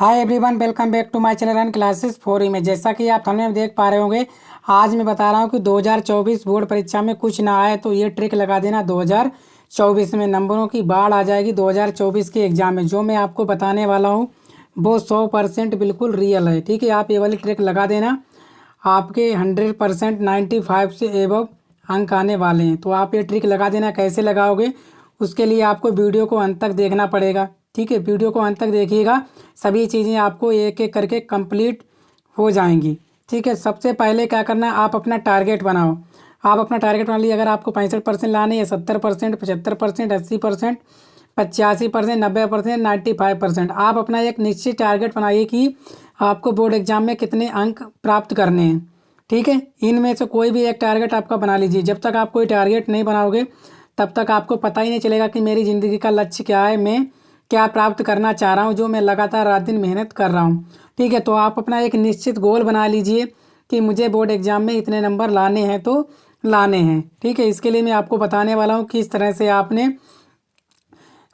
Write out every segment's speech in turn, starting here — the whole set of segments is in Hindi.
Hi everyone, welcome back to my channel and classes for में। जैसा कि आप थंबनेल में देख पा रहे होंगे, आज मैं बता रहा हूं कि 2024 बोर्ड परीक्षा में कुछ ना आए तो ये ट्रिक लगा देना। 2024 में नंबरों की बाढ़ आ जाएगी। 2024 के एग्जाम में जो मैं आपको बताने वाला हूं वो 100% बिल्कुल रियल है। ठीक है, आप ये वाली ट्रिक लगा देना, आपके 100% 95 से एबव अंक आने वाले हैं। तो आप ये ट्रिक लगा देना। कैसे लगाओगे उसके लिए आपको वीडियो को अंत तक देखना पड़ेगा। ठीक है, वीडियो को अंत तक देखिएगा, सभी चीज़ें आपको एक एक करके कंप्लीट हो जाएंगी। ठीक है, सबसे पहले क्या करना है, आप अपना टारगेट बनाओ। आप अपना टारगेट बना लीजिए। अगर आपको 65% लाने या 70%, 75%, 80%, 85%, 90%, 95%, आप अपना एक निश्चित टारगेट बनाइए कि आपको बोर्ड एग्जाम में कितने अंक प्राप्त करने हैं। ठीक है, इनमें से कोई भी एक टारगेट आपका बना लीजिए। जब तक आप कोई टारगेट नहीं बनाओगे तब तक आपको पता ही नहीं चलेगा कि मेरी ज़िंदगी का लक्ष्य क्या है, मैं क्या प्राप्त करना चाह रहा हूँ, जो मैं लगातार रात दिन मेहनत कर रहा हूँ। ठीक है, तो आप अपना एक निश्चित गोल बना लीजिए कि मुझे बोर्ड एग्जाम में इतने नंबर लाने हैं तो लाने हैं। ठीक है, इसके लिए मैं आपको बताने वाला हूँ किस तरह से आपने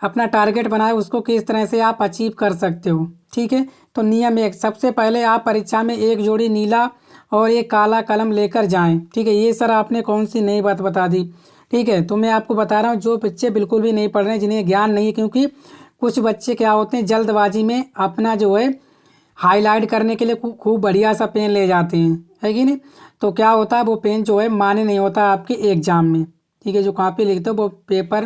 अपना टारगेट बनाया, उसको किस तरह से आप अचीव कर सकते हो। ठीक है, तो नियम एक, सबसे पहले आप परीक्षा में एक जोड़ी नीला और एक काला कलम लेकर जाएं। ठीक है, ये सर आपने कौन सी नई बात बता दी। ठीक है, तो मैं आपको बता रहा हूँ जो बच्चे बिल्कुल भी नहीं पढ़ रहे हैं, जिन्हें ज्ञान नहीं है, क्योंकि कुछ बच्चे क्या होते हैं जल्दबाजी में अपना जो है हाईलाइट करने के लिए खूब बढ़िया सा पेन ले जाते हैं, है कि नहीं। तो क्या होता है, वो पेन जो है माने नहीं होता आपके एग्जाम में। ठीक है, जो कॉपी लिखते हो वो पेपर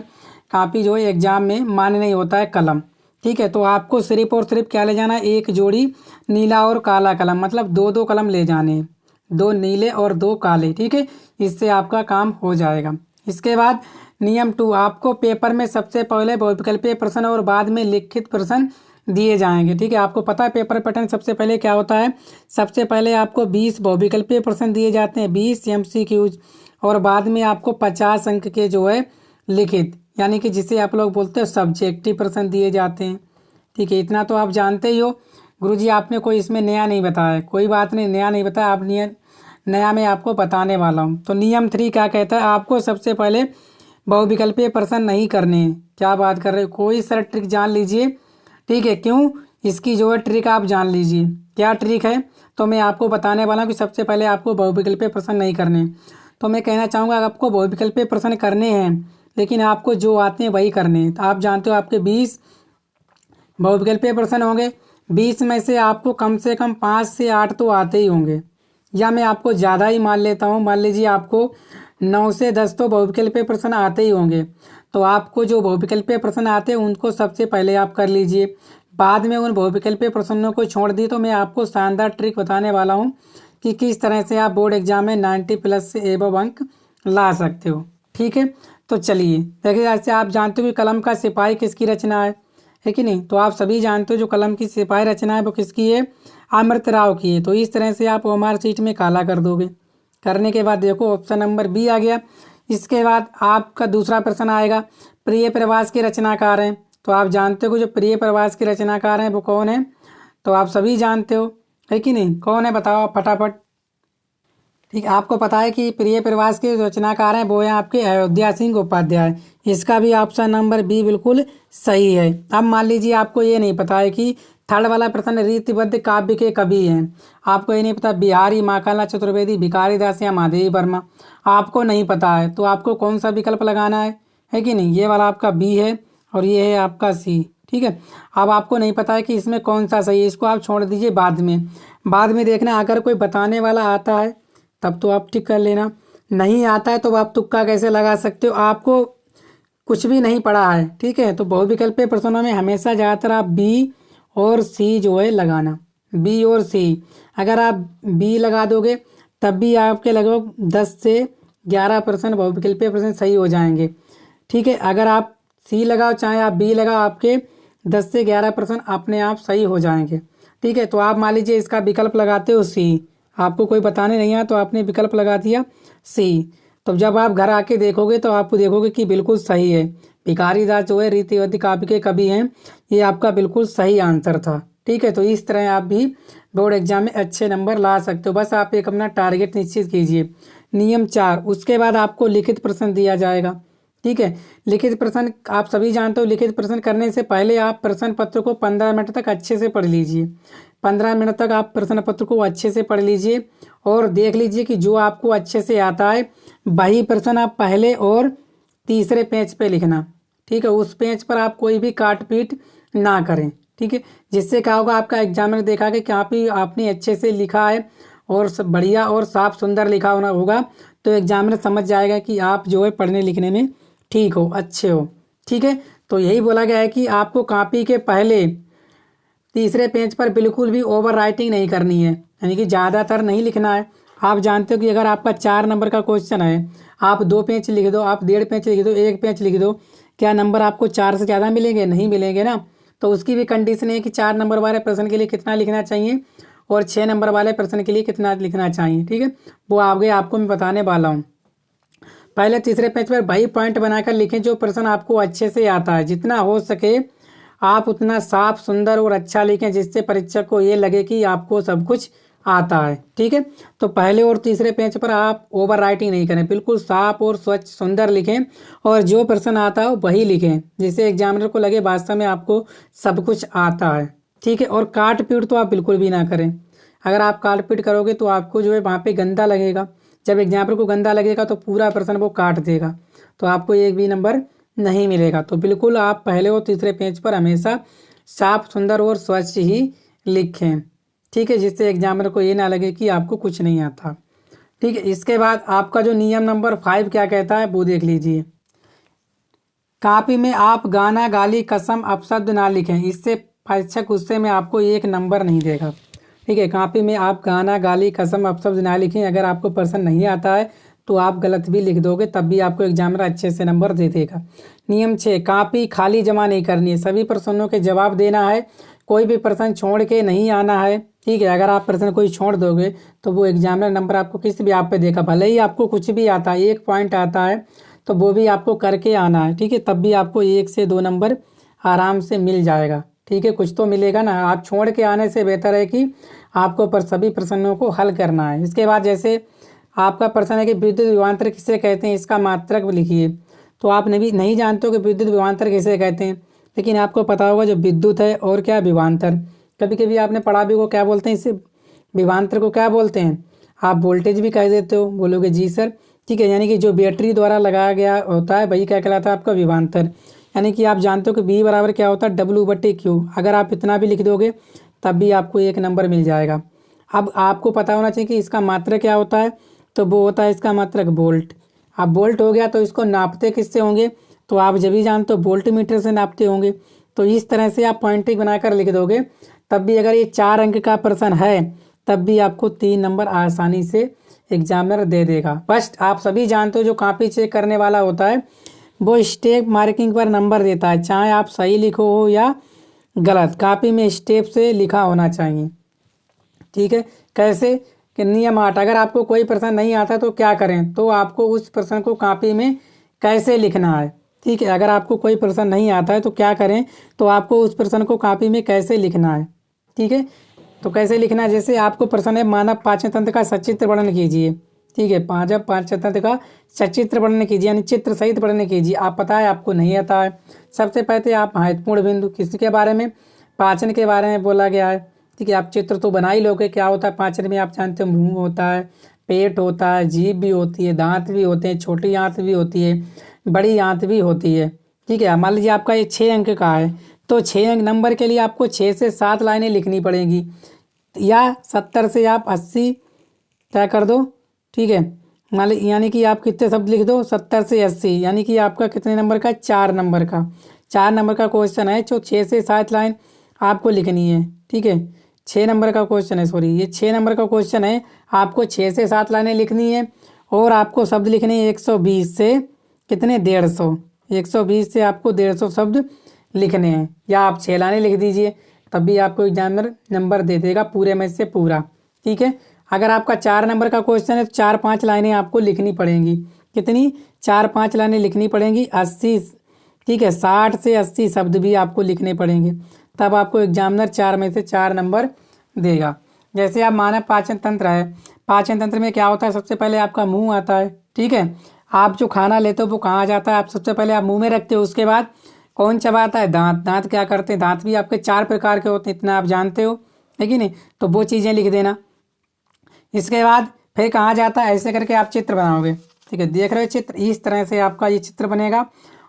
कॉपी जो है एग्जाम में माने नहीं होता है कलम। ठीक है, तो आपको सिर्फ और सिर्फ क्या ले जाना है, एक जोड़ी नीला और काला कलम, मतलब दो दो कलम ले जाने हैं, दो नीले और दो काले। ठीक है, इससे आपका काम हो जाएगा। इसके बाद नियम 2, आपको पेपर में सबसे पहले बहुविकल्पीय प्रश्न और बाद में लिखित प्रश्न दिए जाएंगे। ठीक है, आपको पता है पेपर पैटर्न सबसे पहले क्या होता है, सबसे पहले आपको 20 बहुविकल्पीय प्रश्न दिए जाते हैं, 20 MCQs, और बाद में आपको 50 अंक के जो है लिखित, यानी कि जिसे आप लोग बोलते हो सब्जेक्टिव प्रश्न दिए जाते हैं। ठीक है, इतना तो आप जानते ही हो। गुरुजी आपने कोई इसमें नया नहीं बताया, कोई बात नहीं, नया नहीं बताया, आप नया मैं आपको बताने वाला हूँ। तो नियम 3 क्या कहता है, आपको सबसे पहले बहुविकल्पीय प्रश्न नहीं करने हैं। क्या बात कर रहे हो, कोई सर ट्रिक जान लीजिए। ठीक है, क्यों, इसकी जो है ट्रिक आप जान लीजिए क्या ट्रिक है। तो मैं आपको बताने वाला हूँ कि सबसे पहले आपको बहुविकल्पीय प्रश्न नहीं करने। तो मैं कहना चाहूँगा आपको बहुविकल्पीय प्रश्न करने हैं, लेकिन आपको जो आते हैं वही करने हैं। तो आप जानते हो आपके 20 बहुविकल्पीय प्रश्न होंगे, 20 में से आपको कम से कम 5 से 8 तो आते ही होंगे, या मैं आपको ज़्यादा ही मान लेता हूँ, मान लीजिए आपको 9 से 10 तो बहुविकल्पीय प्रश्न आते ही होंगे। तो आपको जो बहुविकल्पीय प्रश्न आते हैं उनको सबसे पहले आप कर लीजिए, बाद में उन बहुविकल्पीय प्रश्नों को छोड़ दी। तो मैं आपको शानदार ट्रिक बताने वाला हूँ कि किस तरह से आप बोर्ड एग्जाम में 90+ से एबव अंक ला सकते हो। ठीक है, तो चलिए देखिए, जैसे आप जानते हो कि कलम का सिपाही किसकी रचना है कि नहीं। तो आप सभी जानते हो जो कलम की सिपाही रचना है वो किसकी है, अमृत राव की है। तो इस तरह से आप ओमार सीट में काला कर दोगे। करने के बाद देखो ऑप्शन नंबर बी आ गया। इसके बाद आपका दूसरा प्रश्न आएगा, प्रिय प्रवास के रचनाकार हैं। तो आप जानते हो कि जो प्रिय प्रवास के रचनाकार हैं वो कौन है, तो आप सभी जानते हो, है कि नहीं, कौन है बताओ आप फटाफट। ठीक है, आपको पता है कि प्रिय प्रवास के जो रचनाकार हैं वो हैं आपके अयोध्या सिंह उपाध्याय। इसका भी ऑप्शन नंबर बी बिल्कुल सही है। अब मान लीजिए आपको ये नहीं पता है कि थर्ड वाला प्रश्न रीतिबद्ध काव्य के कवि हैं, आपको ये नहीं पता बिहारी, माखनलाल चतुर्वेदी, भिखारी दास या महादेवी वर्मा, आपको नहीं पता है, तो आपको कौन सा विकल्प लगाना है कि नहीं, ये वाला आपका बी है और ये है आपका सी। ठीक है, अब आपको नहीं पता है कि इसमें कौन सा सही है, इसको आप छोड़ दीजिए, बाद में देखना, अगर कोई बताने वाला आता है तब तो आप टिक कर लेना, नहीं आता है तो आप तुक्का कैसे लगा सकते हो, आपको कुछ भी नहीं पड़ा है। ठीक है, तो बहुविकल्पीय प्रश्नों में हमेशा ज़्यादातर आप बी और सी जो है लगाना, बी और सी। अगर आप बी लगा दोगे तब भी आपके लगभग 10 से 11 प्रश्न बहुविकल्पीय प्रश्न सही हो जाएंगे। ठीक है, अगर आप सी लगाओ चाहे आप बी लगाओ, आपके 10 से 11 प्रश्न अपने आप सही हो जाएंगे। ठीक है, तो आप मान लीजिए इसका विकल्प लगाते हो सी, आपको कोई बताने नहीं आया तो आपने विकल्प लगा दिया सी। तो जब आप घर आके देखोगे तो आपको देखोगे कि बिल्कुल सही है, भिखारी दास जो है रीतिवती काव्य के कवि हैं, ये आपका बिल्कुल सही आंसर था। ठीक है, तो इस तरह आप भी बोर्ड एग्जाम में अच्छे नंबर ला सकते हो, बस आप एक अपना टारगेट निश्चित कीजिए। नियम 4, उसके बाद आपको लिखित प्रश्न दिया जाएगा। ठीक है। लिखित प्रश्न आप सभी जानते हो, लिखित प्रश्न करने से पहले आप प्रश्न पत्र को 15 मिनट तक अच्छे से पढ़ लीजिए। 15 मिनट तक आप प्रश्न पत्र को अच्छे से पढ़ लीजिए और देख लीजिए कि जो आपको अच्छे से आता है वही प्रश्न आप पहले और तीसरे पेज पे लिखना। ठीक है, उस पेज पर आप कोई भी काट पीट ना करें। ठीक है, जिससे क्या होगा, आपका एग्जामिनर देखा कि क्या भी आपने अच्छे से लिखा है और सब बढ़िया और साफ सुंदर लिखा होना होगा, तो एग्जामिनर समझ जाएगा कि आप जो है पढ़ने लिखने में ठीक हो, अच्छे हो। ठीक है, तो यही बोला गया है कि आपको कॉपी के पहले तीसरे पेज पर बिल्कुल भी ओवर राइटिंग नहीं करनी है, यानी कि ज़्यादातर नहीं लिखना है। आप जानते हो कि अगर आपका 4 नंबर का क्वेश्चन है, आप 2 पेज लिख दो, आप 1.5 पेज लिख दो, 1 पेज लिख दो, क्या नंबर आपको 4 से ज़्यादा मिलेंगे? नहीं मिलेंगे ना। तो उसकी भी कंडीशन है कि 4 नंबर वाले प्रश्न के लिए कितना लिखना चाहिए और 6 नंबर वाले प्रश्न के लिए कितना लिखना चाहिए। ठीक है, वो आगे आपको मैं बताने वाला हूँ। पहले तीसरे पेज पर वही पॉइंट बनाकर लिखें जो प्रश्न आपको अच्छे से आता है। जितना हो सके आप उतना साफ सुंदर और अच्छा लिखें, जिससे परीक्षक को ये लगे कि आपको सब कुछ आता है। ठीक है, तो पहले और तीसरे पेज पर आप ओवर राइटिंग नहीं करें, बिल्कुल साफ और स्वच्छ सुंदर लिखें और जो प्रश्न आता हो वही लिखें, जिससे एग्जामिनर को लगे वास्तव में आपको सब कुछ आता है। ठीक है, और काट पीट तो आप बिल्कुल भी ना करें। अगर आप काट पीट करोगे तो आपको जो है वहाँ पे गंदा लगेगा। जब एग्जाम्पल को गंदा लगेगा तो पूरा प्रश्न वो काट देगा, तो आपको एक भी नंबर नहीं मिलेगा। तो बिल्कुल आप पहले और तीसरे पेज पर हमेशा साफ सुंदर और स्वच्छ ही लिखें। ठीक है, जिससे एग्जामिनर को ये ना लगे कि आपको कुछ नहीं आता। ठीक है, इसके बाद आपका जो नियम नंबर 5 क्या कहता है वो देख लीजिए। कॉपी में आप गाना, गाली, कसम, अपशब्द ना लिखें, इससे परीक्षक गुस्से में आपको 1 नंबर नहीं देगा। ठीक है, कॉपी में आप गाना, गाली, कसम, अपशब्द ना लिखें। अगर आपको प्रश्न नहीं आता है तो आप गलत भी लिख दोगे, तब भी आपको एग्जामिनर अच्छे से नंबर दे देगा। नियम 6, कॉपी खाली जमा नहीं करनी है, सभी प्रश्नों के जवाब देना है, कोई भी प्रश्न छोड़ के नहीं आना है। ठीक है, अगर आप प्रश्न कोई छोड़ दोगे तो वो एग्जामिनर नंबर आपको किसी भी आप पे देगा, भले ही आपको कुछ भी आता है, 1 पॉइंट आता है तो वो भी आपको करके आना है। ठीक है, तब भी आपको 1 से 2 नंबर आराम से मिल जाएगा। ठीक है, कुछ तो मिलेगा ना। आप छोड़ के आने से बेहतर है कि आपको पर सभी प्रश्नों को हल करना है। इसके बाद जैसे आपका प्रश्न है कि विद्युत विभवांतर किसे कहते हैं, इसका मात्रक लिखिए। तो आप नहीं जानते हो कि विद्युत विभवांतर किसे कहते हैं, लेकिन आपको पता होगा जो विद्युत है और क्या विभवांतर। कभी कभी आपने पढ़ा भी को क्या बोलते हैं, इसे विभवांतर को क्या बोलते हैं, आप वोल्टेज भी कह देते हो, बोलोगे जी सर। ठीक है, यानी कि जो बैटरी द्वारा लगाया गया होता है वही क्या कहलाता है, आपका विभवांतर। यानी कि आप जानते हो कि बी बराबर क्या होता है, W/Q। अगर आप इतना भी लिख दोगे तब भी आपको 1 नंबर मिल जाएगा। अब आपको पता होना चाहिए कि इसका मात्रक क्या होता है, तो वो होता है इसका मात्रक वोल्ट। अब वोल्ट हो गया तो इसको नापते किससे होंगे, तो आप जब भी जानते हो वोल्ट मीटर से नापते होंगे। तो इस तरह से आप पॉइंटिंग बनाकर लिख दोगे, तब भी अगर ये 4 अंक का प्रश्न है तब भी आपको 3 नंबर आसानी से एग्जामिनर दे देगा। फर्स्ट आप सभी जानते हो जो कॉपी चेक करने वाला होता है वो स्टेप मार्किंग पर नंबर देता है, चाहे आप सही लिखो हो या गलत, कॉपी में स्टेप से लिखा होना चाहिए। ठीक है, कैसे कि नियम 8, अगर आपको कोई प्रश्न नहीं आता तो क्या करें, तो आपको उस प्रश्न को कॉपी में कैसे लिखना है। ठीक है, अगर आपको कोई प्रश्न नहीं आता है तो क्या करें, तो आपको उस प्रश्न को कॉपी में कैसे लिखना है। ठीक है, तो कैसे लिखना है, जैसे आपको प्रश्न है मानव पाचन तंत्र का सचित्र वर्णन कीजिए। ठीक है, पाचन तंत्र का सचित्र वर्णन कीजिए, यानी चित्र सहित वर्णन कीजिए। आप पता है आपको नहीं आता है, सबसे पहले आप महत्वपूर्ण बिंदु किसके बारे में, पाचन के बारे में बोला गया है। ठीक है, आप चित्र तो बना ही लोगे, क्या होता है पाचन में, आप जानते हो मुंह होता है, पेट होता है, जीभ भी होती है, दांत भी होते हैं, छोटी आंत भी होती है, बड़ी आंत भी होती है। ठीक है, मान लीजिए आपका ये 6 अंक का है तो 6 अंक नंबर के लिए आपको 6 से 7 लाइनें लिखनी पड़ेंगी, या 70 से आप 80 क्या कर दो। ठीक है, मान ली यानी कि आप कितने शब्द लिख दो, 70 से 80, यानी कि आपका कितने नंबर का, 4 नंबर का। 4 नंबर का क्वेश्चन है जो 6 से 7 लाइन आपको लिखनी है। ठीक है, 6 नंबर का क्वेश्चन है, सॉरी ये 6 नंबर का क्वेश्चन है, आपको 6 से 7 लाइनें लिखनी है और आपको शब्द लिखने हैं 120 से कितने, 150। 120 से आपको 150 शब्द लिखने हैं, या आप 6 लाइनें लिख दीजिए, तब भी आपको एग्जामिनर नंबर दे देगा पूरे में से पूरा। ठीक है, अगर आपका 4 नंबर का क्वेश्चन है तो 4-5 लाइनें आपको लिखनी पड़ेंगी, कितनी, 4-5 लाइनें लिखनी पड़ेंगी, 80। ठीक है, 60 से 80 शब्द भी आपको लिखने पड़ेंगे, तब आपको एग्जामिनर 4 में से 4 नंबर देगा। जैसे आप मानव पाचन तंत्र है, पाचन तंत्र में क्या होता है, सबसे पहले आपका मुंह आता है। ठीक है, आप जो खाना लेते हो वो कहाँ जाता है, आप सबसे पहले आप मुंह में रखते हो, उसके बाद कौन चबाता है, दांत। दांत क्या करते हैं, दांत भी आपके 4 प्रकार के होते हैं, इतना आप जानते हो, है कि नहीं। तो वो चीज़ें लिख देना। इसके बाद फिर कहाँ जाता है, ऐसे करके आप चित्र बनाओगे। ठीक है, देख रहे हो चित्र, इस तरह से आपका ये चित्र बनेगा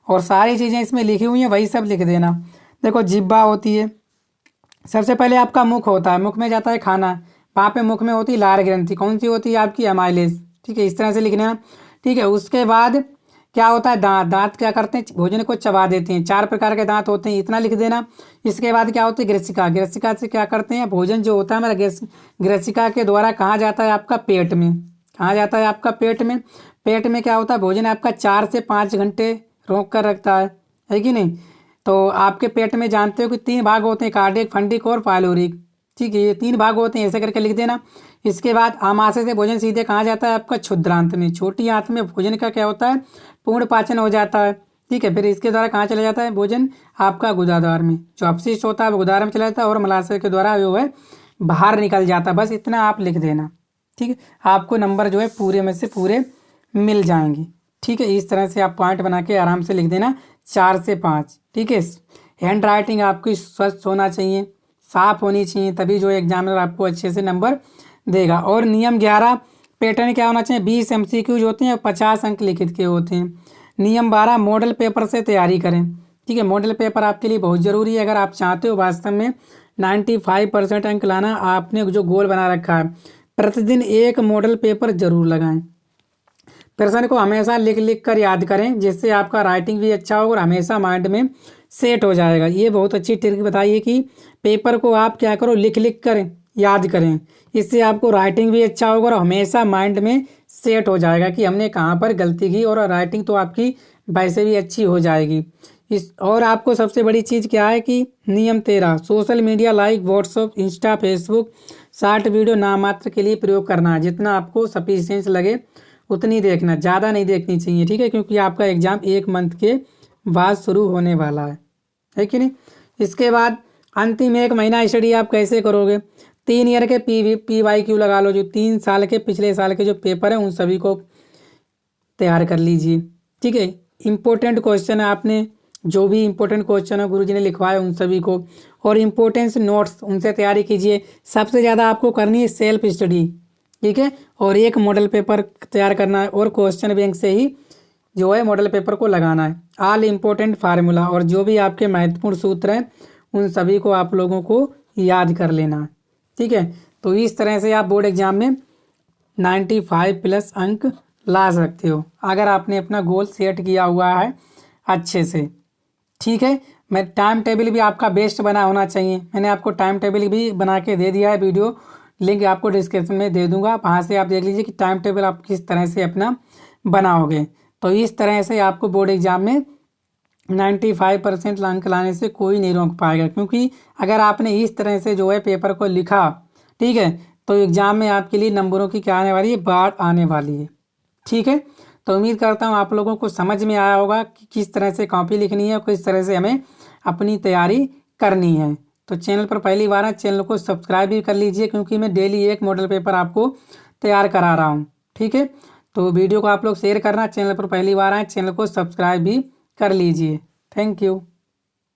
और सारी चीज़ें इसमें लिखी हुई हैं वही सब लिख देना। देखो जिब्बा होती है, सबसे पहले आपका मुख होता है, मुख में जाता है खाना, वहाँ पे मुख में होती है लार ग्रंथि, कौन सी होती है आपकी, अमाइलेज। ठीक है, इस तरह से लिखना। ठीक है, उसके बाद क्या होता है, दांत। दांत क्या करते हैं, भोजन को चबा देते हैं, 4 प्रकार के दांत होते हैं, इतना लिख देना। इसके बाद क्या होती है, ग्रसिका। ग्रसिका से क्या करते हैं, भोजन जो होता है हमारा ग्रसिका के द्वारा कहाँ जाता है, आपका पेट में। कहाँ जाता है, आपका पेट में। पेट में क्या होता है, भोजन आपका 4 से 5 घंटे रोक कर रखता है कि नहीं। तो आपके पेट में जानते हो कि 3 भाग होते हैं, कार्डियक, फंडिक और पाइलोरिक। ठीक है, ये 3 भाग होते हैं, ऐसे करके लिख देना। इसके बाद आमाशय से भोजन सीधे कहाँ जाता है, आपका क्षुद्रांत में। छोटी आंत में भोजन का क्या होता है, पूर्ण पाचन हो जाता है। ठीक है, फिर इसके द्वारा कहाँ चला जाता है भोजन, आपका गुदाद्वार में। जो अपशिष्ट होता है वो गुदाद्वार में चला जाता है और मलाशय के द्वारा जो है बाहर निकल जाता है। बस इतना आप लिख देना। ठीक है, आपको नंबर जो है पूरे में से पूरे मिल जाएंगे। ठीक है, इस तरह से आप पॉइंट बना के आराम से लिख देना, 4 से 5। ठीक है, हैंड राइटिंग आपकी स्वस्थ होना चाहिए, साफ होनी चाहिए, तभी जो एग्जामिनर आपको अच्छे से नंबर देगा। और नियम 11 पैटर्न क्या होना चाहिए, 20 MCQs होते हैं और 50 अंक लिखित के होते हैं। नियम 12 मॉडल पेपर से तैयारी करें। ठीक है, मॉडल पेपर आपके लिए बहुत ज़रूरी है। अगर आप चाहते हो वास्तव में 95% अंक लाना, आपने जो गोल बना रखा है, प्रतिदिन एक मॉडल पेपर जरूर लगाएं। प्रश्न को हमेशा लिख लिख कर याद करें, जिससे आपका राइटिंग भी अच्छा होगा और हमेशा माइंड में सेट हो जाएगा। ये बहुत अच्छी ट्रिक बताइए कि पेपर को आप क्या करो, लिख लिख कर याद करें, इससे आपको राइटिंग भी अच्छा होगा और हमेशा माइंड में सेट हो जाएगा कि हमने कहाँ पर गलती की, और राइटिंग तो आपकी वैसे भी अच्छी हो जाएगी। इस और आपको सबसे बड़ी चीज़ क्या है कि नियम 13 social media like WhatsApp, Insta, Facebook, short video नामात्र के लिए प्रयोग करना है। जितना आपको सफिशिएंस लगे उतनी देखना, ज़्यादा नहीं देखनी चाहिए। ठीक है, क्योंकि आपका एग्ज़ाम 1 मंथ के बाद शुरू होने वाला है कि नहीं। इसके बाद अंतिम 1 महीना स्टडी आप कैसे करोगे, 3 ईयर के PYQ लगा लो, जो 3 साल के पिछले साल के जो पेपर हैं उन सभी को तैयार कर लीजिए। ठीक है, इम्पोर्टेंट क्वेश्चन है, आपने जो भी इम्पोर्टेंट क्वेश्चन है गुरुजी ने लिखवाए उन सभी को, और इम्पोर्टेंस नोट्स उनसे तैयारी कीजिए। सबसे ज़्यादा आपको करनी है सेल्फ स्टडी। ठीक है, और एक मॉडल पेपर तैयार करना है और क्वेश्चन बैंक से ही जो है मॉडल पेपर को लगाना है। ऑल इम्पोर्टेंट फार्मूला और जो भी आपके महत्वपूर्ण सूत्र हैं उन सभी को आप लोगों को याद कर लेना है। ठीक है, तो इस तरह से आप बोर्ड एग्जाम में 95+ अंक ला सकते हो, अगर आपने अपना गोल सेट किया हुआ है अच्छे से। ठीक है, मैं टाइम टेबल भी आपका बेस्ट बना होना चाहिए। मैंने आपको टाइम टेबल भी बना के दे दिया है, वीडियो लिंक आपको डिस्क्रिप्शन में दे दूंगा, वहाँ से आप देख लीजिए कि टाइम टेबल आप किस तरह से अपना बनाओगे। तो इस तरह से आपको बोर्ड एग्जाम में 95% अंक लाने से कोई नहीं रोक पाएगा, क्योंकि अगर आपने इस तरह से जो है पेपर को लिखा, ठीक है, तो एग्जाम में आपके लिए नंबरों की क्या आने वाली है, बाढ़ आने वाली है। ठीक है, तो उम्मीद करता हूँ आप लोगों को समझ में आया होगा कि किस तरह से कॉपी लिखनी है और किस तरह से हमें अपनी तैयारी करनी है। तो चैनल पर पहली बार है, चैनल को सब्सक्राइब भी कर लीजिए, क्योंकि मैं डेली एक मॉडल पेपर आपको तैयार करा रहा हूँ। ठीक है, तो वीडियो को आप लोग शेयर करना, चैनल पर पहली बार आए चैनल को सब्सक्राइब भी कर लीजिए। Thank you.